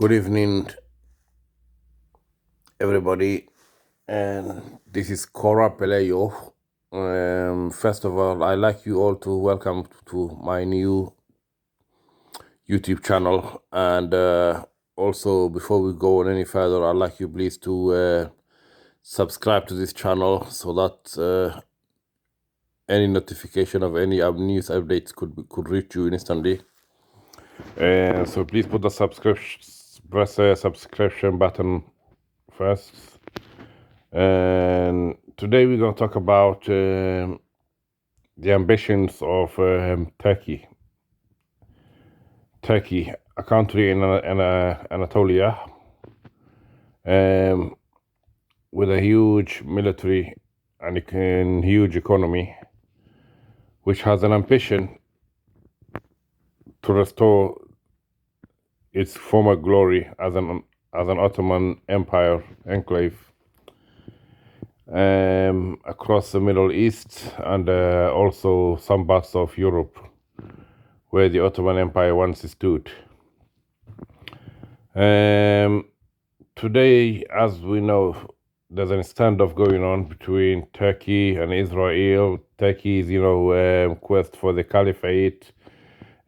Good evening, everybody. And this is Cora Peleyo. First of all, I'd like you all to welcome to my new YouTube channel. And also, before we go on any further, I'd like you please to subscribe to this channel so that any notification of any news updates could reach you instantly. So please put the press the subscription button first. And today we're going to talk about the ambitions of Turkey. Turkey, a country in Anatolia, with a huge military and a huge economy, which has an ambition to restore its former glory as an Ottoman Empire enclave across the Middle East and also some parts of Europe, where the Ottoman Empire once stood. Today, as we know, there's a standoff going on between Turkey and Israel. Turkey's, quest for the caliphate,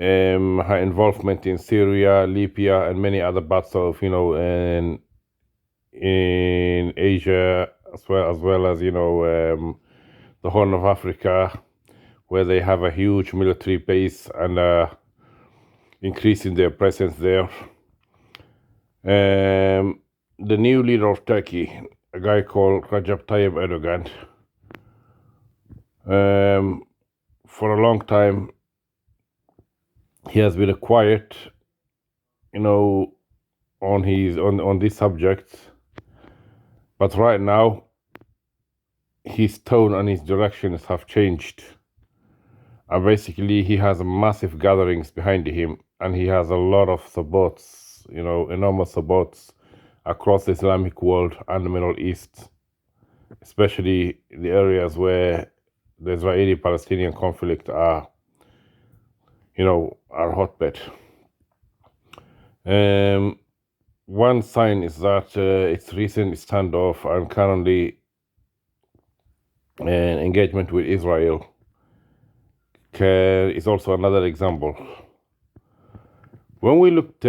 her involvement in Syria, Libya, and many other parts of, in Asia, as well as the Horn of Africa, where they have a huge military base and increasing their presence there. The new leader of Turkey, a guy called Recep Tayyip Erdogan, for a long time he has been quiet, on these subjects, but right now his tone and his directions have changed. And basically, he has massive gatherings behind him, and he has a lot of supports, enormous supports across the Islamic world and the Middle East, especially the areas where the Israeli-Palestinian conflict are hotbed. One sign is that its recent standoff and currently engagement with Israel is also another example. When we look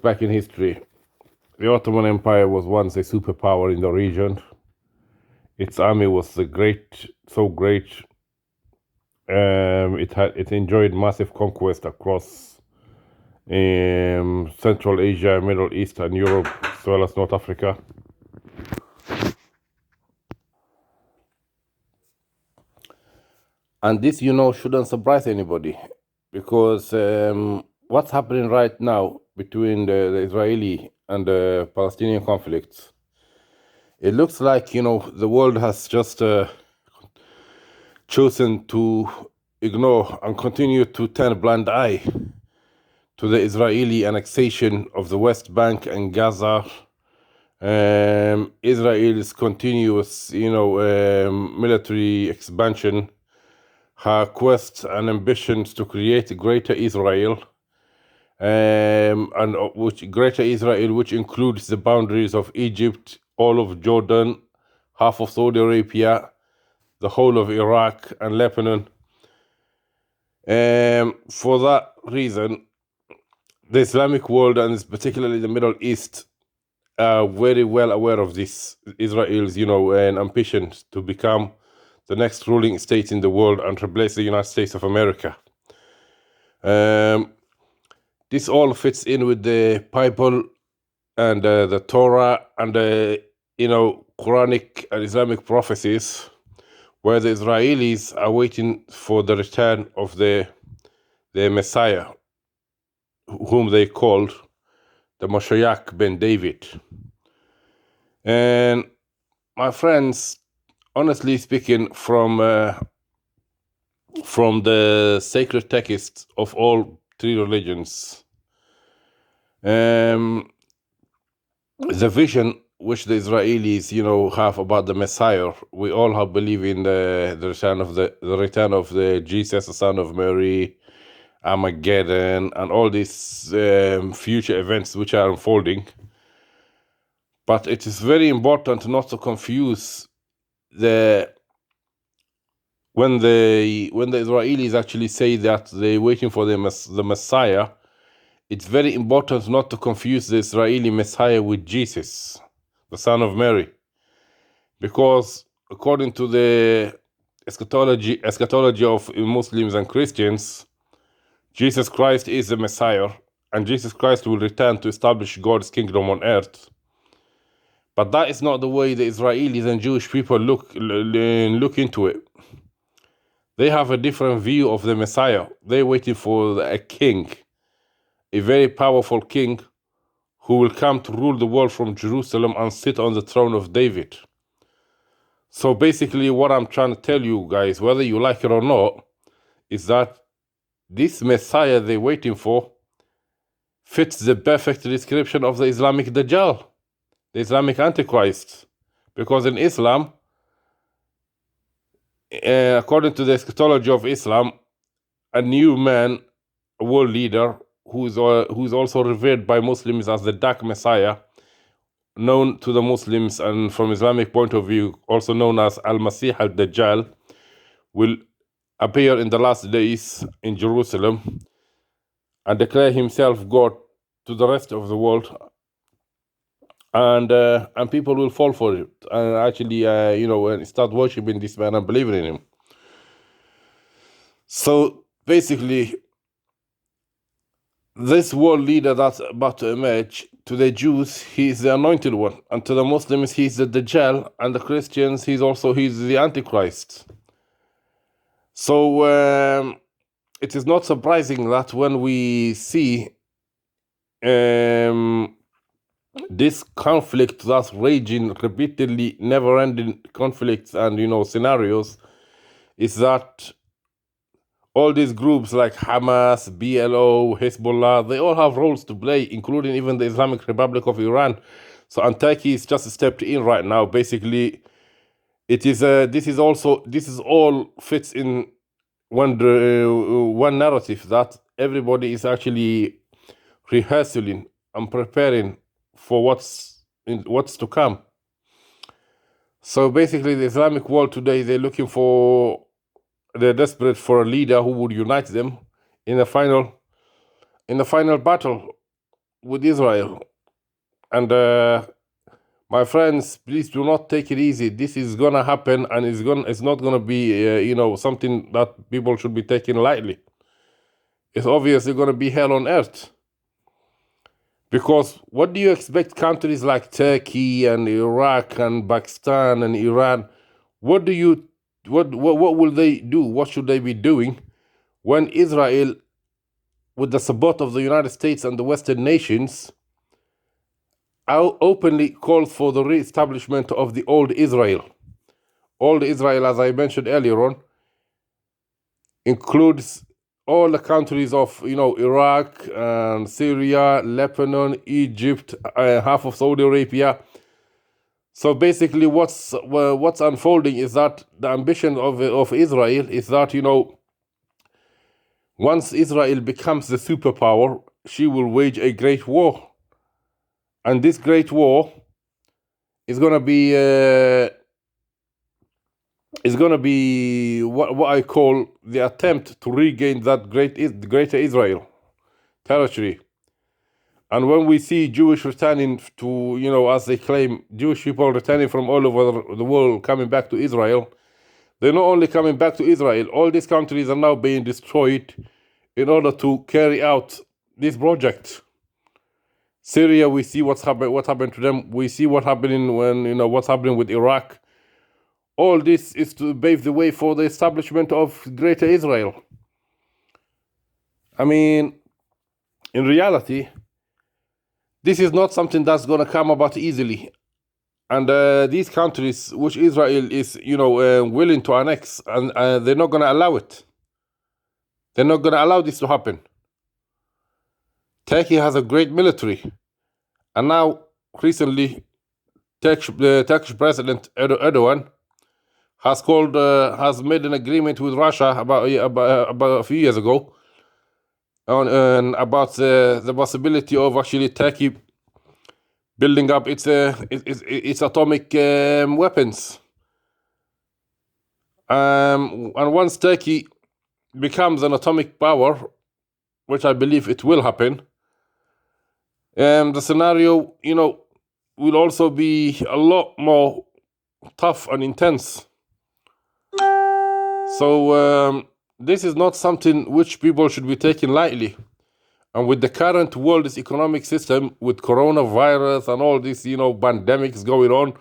back in history, the Ottoman Empire was once a superpower in the region. Its army was so great. It enjoyed massive conquest across Central Asia, Middle East, and Europe, as well as North Africa. And this, shouldn't surprise anybody, because what's happening right now between the Israeli and the Palestinian conflicts, it looks like, the world has just chosen to ignore and continue to turn a blind eye to the Israeli annexation of the West Bank and Gaza, Israel's continuous, military expansion, her quest and ambitions to create a greater Israel, greater Israel, which includes the boundaries of Egypt, all of Jordan, half of Saudi Arabia, the whole of Iraq and Lebanon. For that reason, the Islamic world, and particularly the Middle East, are very well aware of this Israel's, ambition to become the next ruling state in the world and replace the United States of America. This all fits in with the Bible and the Torah and the, Quranic and Islamic prophecies, where the Israelis are waiting for the return of the Messiah, whom they called the Moshiach ben David. And my friends, honestly speaking, from the sacred texts of all three religions, the vision which the Israelis, have about the Messiah, we all believe in the return of the Jesus, the son of Mary, Armageddon, and all these future events which are unfolding. But it is very important not to confuse when the Israelis actually say that they're waiting for the Messiah. It's very important not to confuse the Israeli Messiah with Jesus, the Son of Mary, because according to the eschatology of Muslims and Christians, Jesus Christ is the Messiah, and Jesus Christ will return to establish God's kingdom on earth. But that is not the way the Israelis and Jewish people look into it. They have a different view of the Messiah. They're waiting for a king, a very powerful king who will come to rule the world from Jerusalem and sit on the throne of David. So basically what I'm trying to tell you guys, whether you like it or not, is that this Messiah they're waiting for fits the perfect description of the Islamic Dajjal, the Islamic Antichrist. Because in Islam, according to the eschatology of Islam, a new man, a world leader, who's also revered by Muslims as the Dark Messiah, known to the Muslims and from Islamic point of view, also known as Al-Masih al-Dajjal, will appear in the last days in Jerusalem and declare himself God to the rest of the world, and people will fall for it and actually start worshiping this man and believing in him. So basically, this world leader that's about to emerge, to the Jews, he's the anointed one, and to the Muslims, he's the Dajjal, and the Christians, he's the Antichrist. So it is not surprising that when we see this conflict that's raging repeatedly, never-ending conflicts and scenarios, is that all these groups like Hamas, BLO, Hezbollah, they all have roles to play, including even the Islamic Republic of Iran. So, and Turkey is just stepped in right now. Basically, this all fits in one narrative that everybody is actually rehearsing and preparing for what's to come. So basically, the Islamic world today, they're desperate for a leader who would unite them in the final battle with Israel. And my friends, please do not take it easy. This is gonna happen, and it's not gonna be something that people should be taking lightly. It's obviously gonna be hell on earth. Because what do you expect countries like Turkey and Iraq and Pakistan and Iran, what will they do? What should they be doing when Israel, with the support of the United States and the Western nations, openly calls for the re-establishment of the old Israel? Old Israel, as I mentioned earlier on, includes all the countries of Iraq and Syria, Lebanon, Egypt, half of Saudi Arabia. So basically, what's unfolding is that the ambition of Israel is that once Israel becomes the superpower, she will wage a great war, and this great war is gonna be what I call the attempt to regain that greater Israel territory. And when we see Jewish returning to, as they claim, Jewish people returning from all over the world coming back to Israel, they're not only coming back to Israel, all these countries are now being destroyed in order to carry out this project. Syria, we see what happened to them. We see what's happening with Iraq. All this is to pave the way for the establishment of greater Israel. I mean, in reality, this is not something that's going to come about easily. And these countries, which Israel is, willing to annex, and they're not going to allow it. They're not going to allow this to happen. Turkey has a great military. And now, recently, the Turkish President Erdogan has made an agreement with Russia about a few years ago and about the possibility of actually Turkey building up its atomic weapons. And once Turkey becomes an atomic power, which I believe it will happen, the scenario, will also be a lot more tough and intense. So this is not something which people should be taking lightly. And with the current world's economic system, with coronavirus and all these, pandemics going on,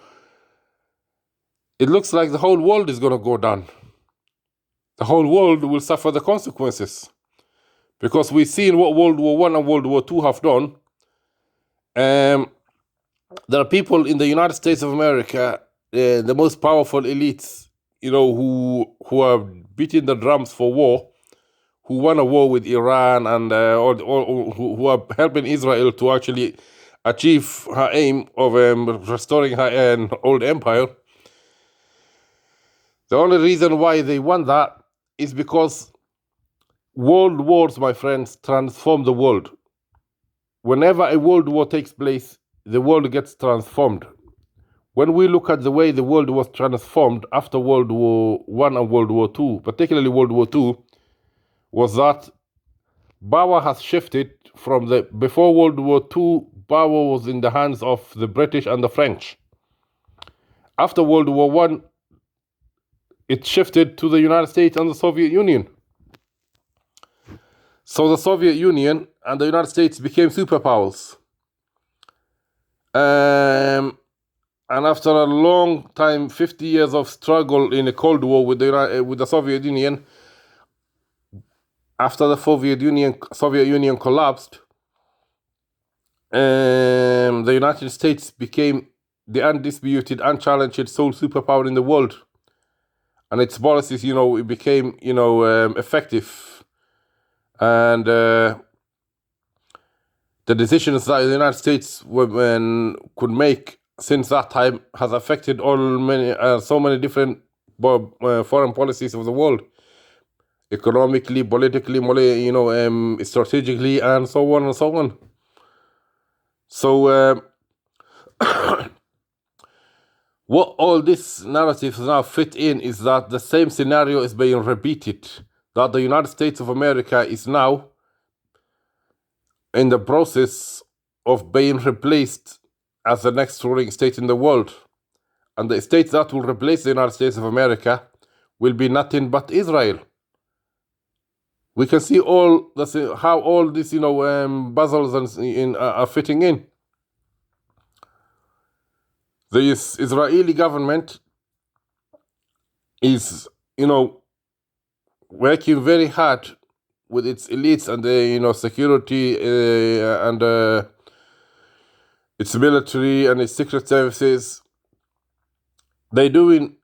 it looks like the whole world is going to go down. The whole world will suffer the consequences. Because we've seen what World War I and World War II have done. There are people in the United States of America, the most powerful elites, who are beating the drums for war, who won a war with Iran, and who are helping Israel to actually achieve her aim of restoring her old empire. The only reason why they won that is because world wars, my friends, transform the world. Whenever a world war takes place, the world gets transformed. When we look at the way the world was transformed after World War I and World War II, particularly World War II, was that power has shifted from before World War II, power was in the hands of the British and the French. After World War I, it shifted to the United States and the Soviet Union. So the Soviet Union and the United States became superpowers. And after a long time, 50 years of struggle in a Cold War with the Soviet Union, after the Soviet Union collapsed, the United States became the undisputed, unchallenged sole superpower in the world. And its policies, it became, effective. And the decisions that the United States could make since that time has affected so many different foreign policies of the world, economically, politically, strategically, and so on and so on. So what all these narratives now fit in is that the same scenario is being repeated, that the United States of America is now in the process of being replaced as the next ruling state in the world. And the state that will replace the United States of America will be nothing but Israel. We can see how all these, puzzles are fitting in. The Israeli government is, working very hard with its elites and the, security and its military and its secret services. They're doing